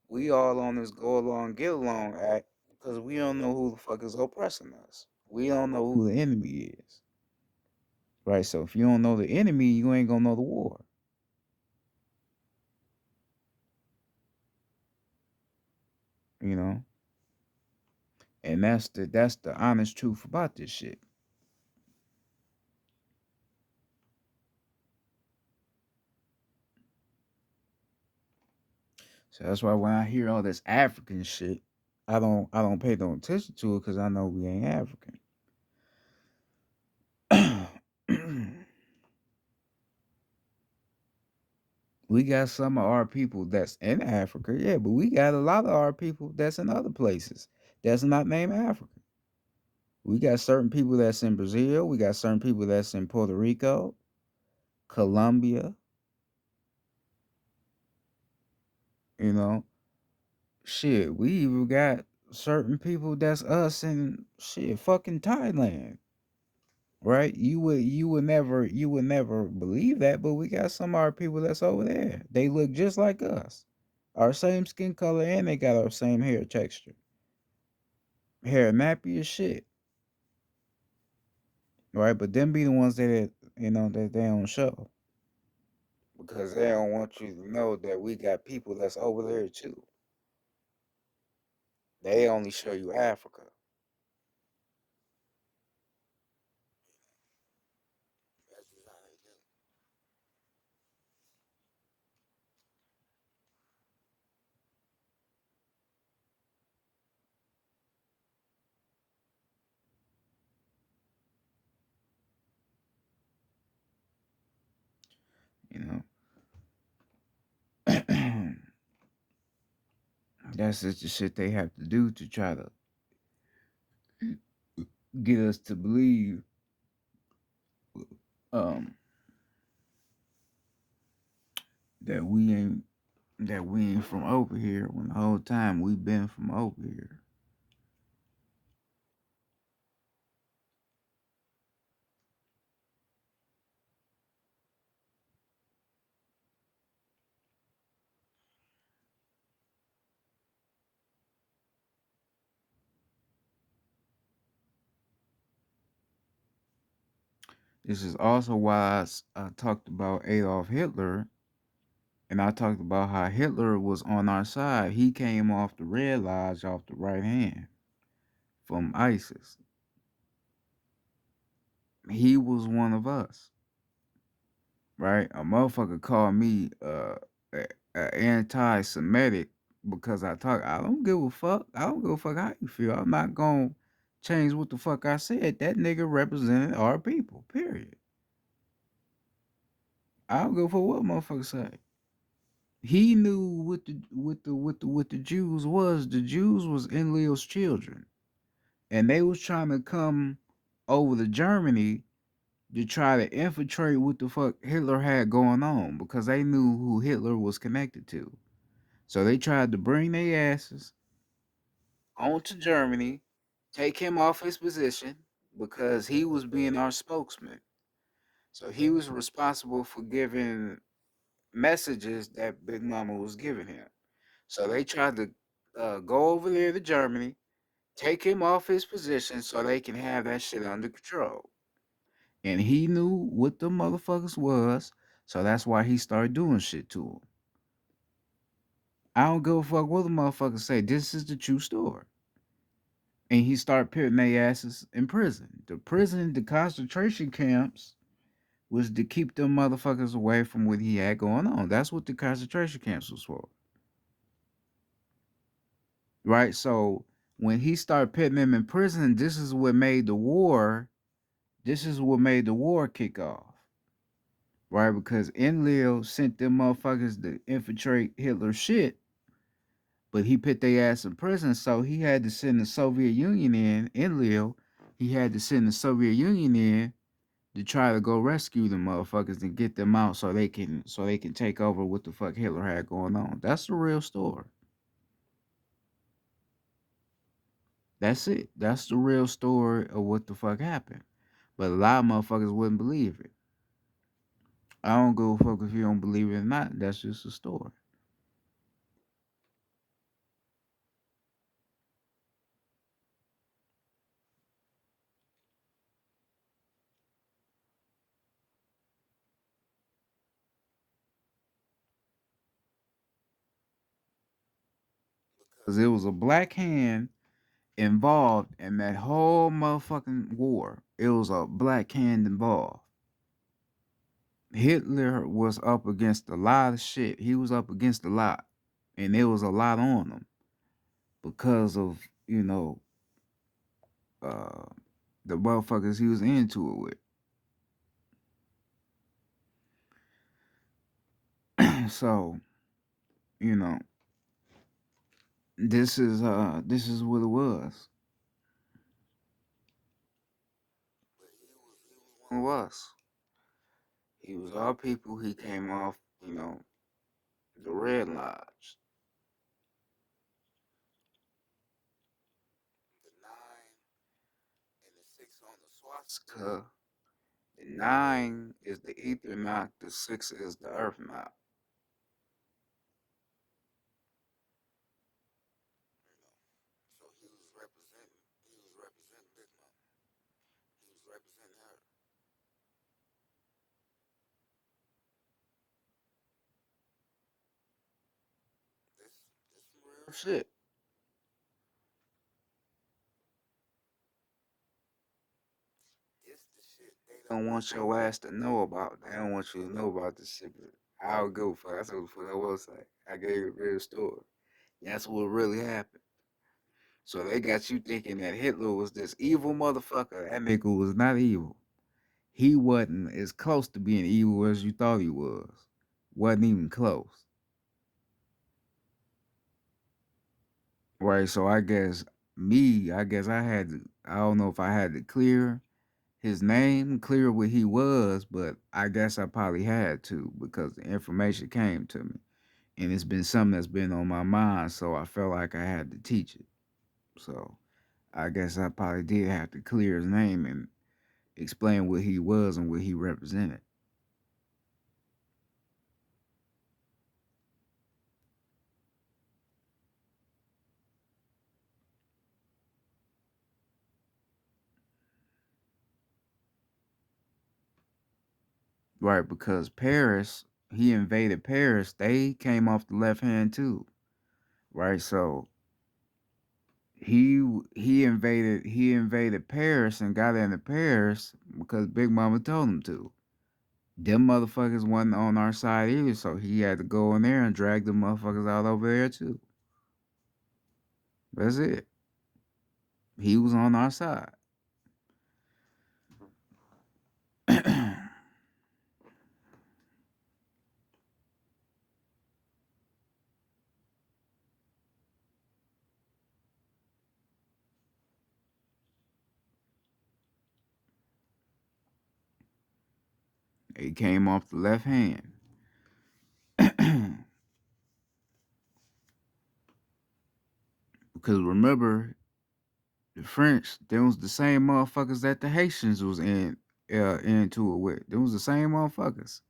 we all on this go along, get along act because we don't know who the fuck is oppressing us. We don't know who the enemy is. Right? So if you don't know the enemy, you ain't gonna know the war. You know? And that's the honest truth about this shit. So that's why when I hear all this African shit, I don't pay no attention to it because I know we ain't African. We got some of our people that's in Africa, yeah, but we got a lot of our people that's in other places that's not named Africa. We got certain people that's in Brazil. We got certain people that's in Puerto Rico, Colombia, you know. Shit, we even got certain people that's us in shit fucking Thailand. Right? You would never believe that, but we got some of our people that's over there. They look just like us. Our same skin color and they got our same hair texture. Hair nappy as shit. Right? But them be the ones that they don't show. Because they don't want you to know that we got people that's over there too. They only show you Africa. That's just how they do, you know. That's just the shit they have to do to try to get us to believe um that we ain't from over here when the whole time we've been from over here. This is also why I talked about Adolf Hitler, and I talked about how Hitler was on our side. He came off the Red Lodge off the right hand from ISIS. He was one of us, right? A motherfucker called me anti-Semitic because I talk. I don't give a fuck. I don't give a fuck how you feel. I'm not gonna change what the fuck I said. That nigga represented our people. Period. I don't give a fuck what motherfucker say. He knew what the Jews was. The Jews was Enlil's children, and they was trying to come over to Germany to try to infiltrate what the fuck Hitler had going on because they knew who Hitler was connected to. So they tried to bring their asses onto Germany, take him off his position because he was being our spokesman. So he was responsible for giving messages that Big Mama was giving him. So they tried to go over there to Germany, take him off his position so they can have that shit under control. And he knew what the motherfuckers was, so that's why he started doing shit to them. I don't give a fuck what the motherfuckers say. This is the true story. And he started putting their asses in prison. The concentration camps was to keep them motherfuckers away from what he had going on. That's what the concentration camps was for. Right? So when he started putting them in prison, this is what made the war kick off. Right? Because Enlil sent them motherfuckers to infiltrate Hitler's shit, but he put their ass in prison, so he had to send the Soviet Union in, Enlil, he had to send the Soviet Union in to try to go rescue the motherfuckers and get them out so they can take over what the fuck Hitler had going on. That's the real story. That's it. That's the real story of what the fuck happened. But a lot of motherfuckers wouldn't believe it. I don't give a fuck if you don't believe it or not. That's just a story. Because it was a black hand involved in that whole motherfucking war. It was a black hand involved. Hitler was up against a lot of shit. He was up against a lot. And there was a lot on him because of, uh, the motherfuckers he was into it with. So, you know, this is what it was. One of us. He was our people. He came off, the Red Lodge. The nine and the six on the swastika. The nine is the ether knot. The six is the earth knot. So he was representing Big Mom. He was representing her. This some real shit. don't want your ass to know about. They don't want you to know about this shit. But I'll go for it. That's what the fuck I will say. I gave you a real story. That's what really happened. So they got you thinking that Hitler was this evil motherfucker. That nigga was not evil. He wasn't as close to being evil as you thought he was. Wasn't even close. Right. So I guess I had to, I don't know if I had to clear his name, clear what he was, but I guess I probably had to because the information came to me. And it's been something that's been on my mind, so I felt like I had to teach it. So I guess I probably did have to clear his name and explain what he was and what he represented. Right, because Paris, he invaded Paris, they came off the left hand too. Right, so he invaded Paris and got into Paris because Big Mama told him to. Them motherfuckers wasn't on our side either, so he had to go in there and drag the motherfuckers out over there too. That's it. He was on our side. He came off the left hand. Because remember, the French, them was the same motherfuckers that the Haitians was into it with. Them was the same motherfuckers.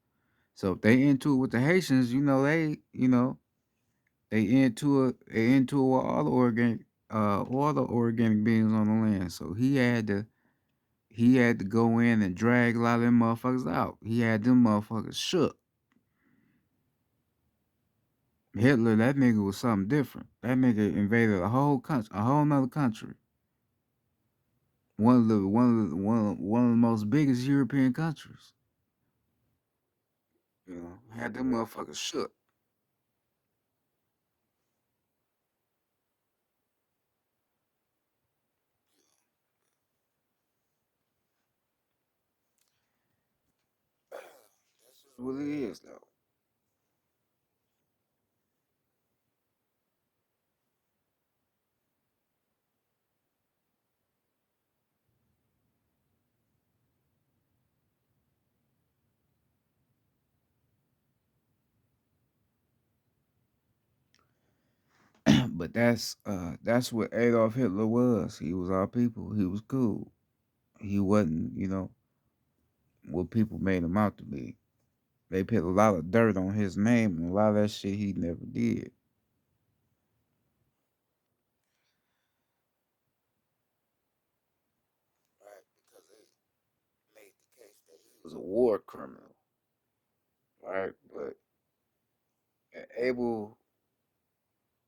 So if they into it with the Haitians, they into it with all the organic beings on the land. So he had to go in and drag a lot of them motherfuckers out. He had them motherfuckers shook. Hitler, that nigga was something different. That nigga invaded a whole country, a whole nother country. One of the most biggest European countries. Had them motherfuckers shook. That's just what it is, though. But that's what Adolf Hitler was. He was our people. He was cool. He wasn't, what people made him out to be. They put a lot of dirt on his name and a lot of that shit he never did. Right, because they made the case that he was a war criminal. Right, but able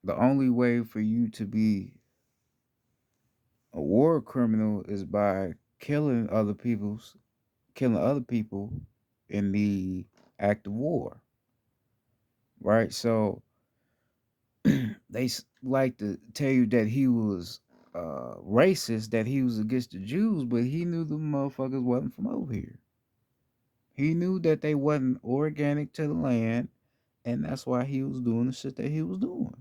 the only way for you to be a war criminal is by killing other people in the act of war, right? So like to tell you that he was racist, that he was against the Jews, but he knew the motherfuckers wasn't from over here. He knew that they wasn't organic to the land, and that's why he was doing the shit that he was doing.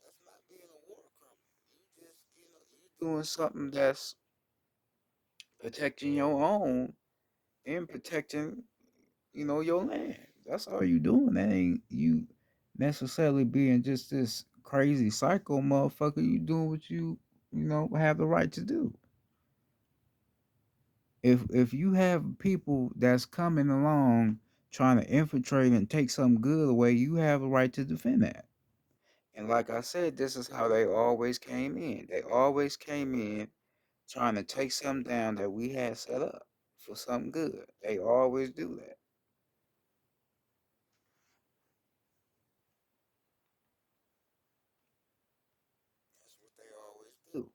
That's not being a war criminal. You just, you doing something that's protecting your own and protecting, your land. That's all you doing. That ain't you necessarily being just this crazy psycho motherfucker. You doing what have the right to do. If you have people that's coming along trying to infiltrate and take something good away, you have a right to defend that. And like I said, this is how they always came in. They always came in trying to take something down that we had set up for something good. They always do that. That's what they always do.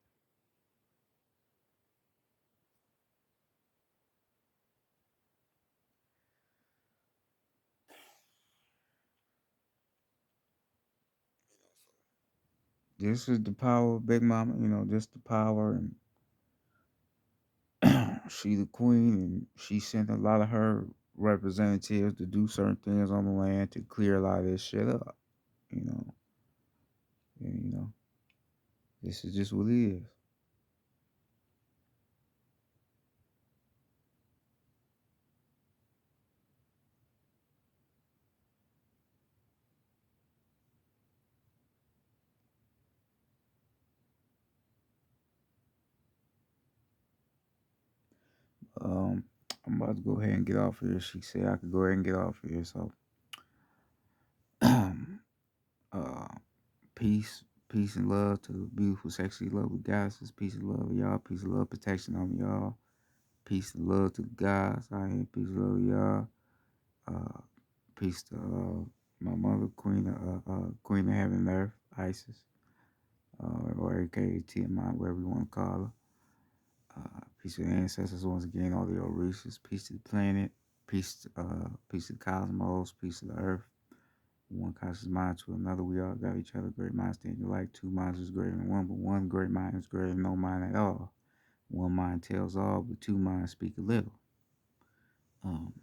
this is the power of Big Mama. You know, just the power, and she the queen, and she sent a lot of her representatives to do certain things on the land to clear a lot of this shit up. You know, and this is just what it is. Um, I'm about to go ahead and get off here. She said I could go ahead and get off here. So, uh, peace, peace and love to the beautiful, sexy, lovely goddesses. Peace and love, y'all. Peace and love, protection on y'all. Peace and love to the guys out here. Peace and love, y'all. Uh, peace to my mother, Queen of Heaven and Earth, Isis, or AKA Tiamat, whatever you want to call her. Peace to the ancestors once again, all the Orishas. Peace to the planet. Peace to the cosmos. Peace to the earth. One conscious mind to another. We all got each other. Great minds stand alike. Two minds is greater than one, but one great mind is greater than no mind at all. One mind tells all, but two minds speak a little. Um,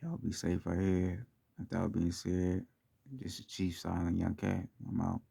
y'all be safe out here. With that being said, this is Chief Silent Young Cat. I'm out.